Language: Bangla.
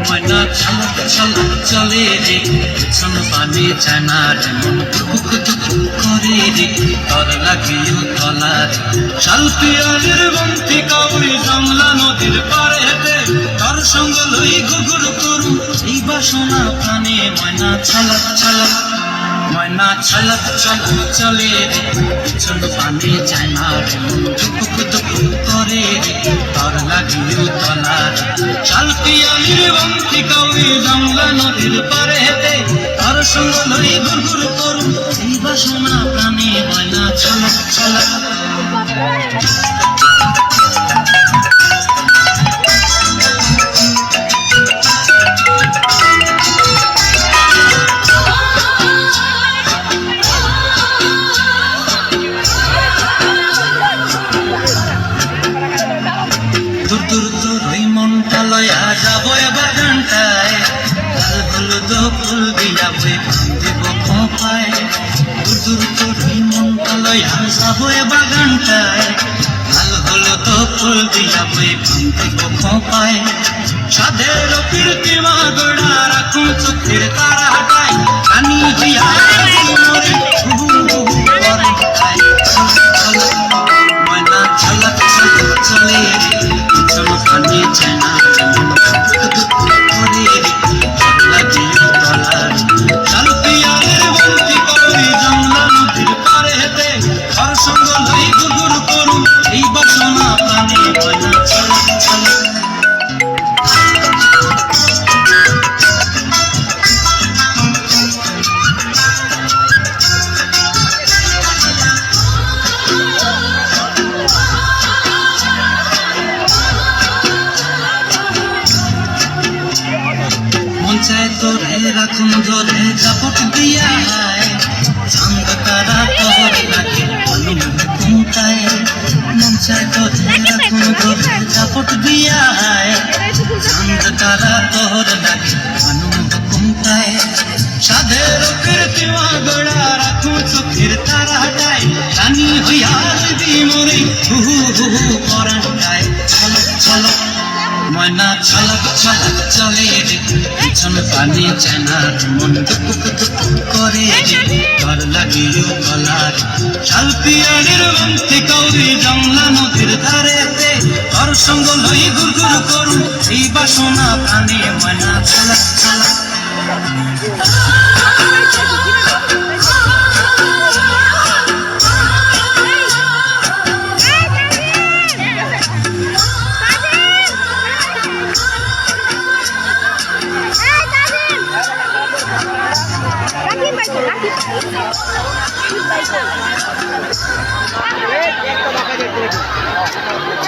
ময়না ছলক ছলক চলে রে, পেছন পানে যায় না রে, মন টুক টুক করে রে, তর লাগিও তলার শালপিয়ারের বন্তি কাউরি জংলা নদীর পারে হেঁটে তর সঙ্গ লই গুগুর করু এই বাসনা প্রাণে। ময়না ছলক ছলক, ময়না ছলক ছলক চলে রে, পেছন পানে যায় না রে, মন টুক টুক করে রে, তর লাগিও তলার শালপিয়ারের বন্তি কাউরি জংলা নদীর পারে হেঁটে তর সঙ্গ লই গুগুর করু এই বাসনা প্রাণে। ময়না ছলক ছলক। দূর দূর তোর ওই মনটা লয়া যাবো বাগানটায়, লাল হলুদ ফুল দিয়া বই দিব খোঁপায়। দূর দূর তোর ওই মনটা লয়া যাবো বাগানটায়, লাল হলুদ ফুল দিয়া বই দিব খোঁপায়। সাধের কীর্তিমা গোড়া রাখুন চোখের তারা হাটায়, কানি হইয়া মরে করে খায়। ময়না ছলক ছলক চলে পেছন পানে যায় না করে লাগিও তলার শালপিয়ারের বন্তি কাউরি জংলা নদীর পারে হেঁটে ঘর সঙ্গ লই গুগুর করু এই বাসনা প্রাণে। ময়না ছলক ছলক। মন চায় তোরে রাখুন ধরে ঝাপট দিয়া, চাঁদ তারা তোর লাগে অনুমন ঘুমটায়। মন চায় তোরে রাখুন ধরে ঝাপট দিয়া, চাঁদ তারা তোর লাগে অনুমন ঘুমটায়। সাধের কীর্তিমা গোড়া রাখুন চোখের তারা হাটায়, রানী হইয়া যদি মরে হু হু হু পরানটায়। ছলক ছলক, ময়না ছলক ছলক চলে রে, পেছন পানে যায় না রে, মন টুক টুক করে রে, তর লাগিও তলার শালপিয়ারের বন্তি কাউরি জংলা নদীর ধারেতে তর সঙ্গ লই গুরগুর করু এই বাসনা প্রাণে। ময়না ছলক ছলক। Lagi,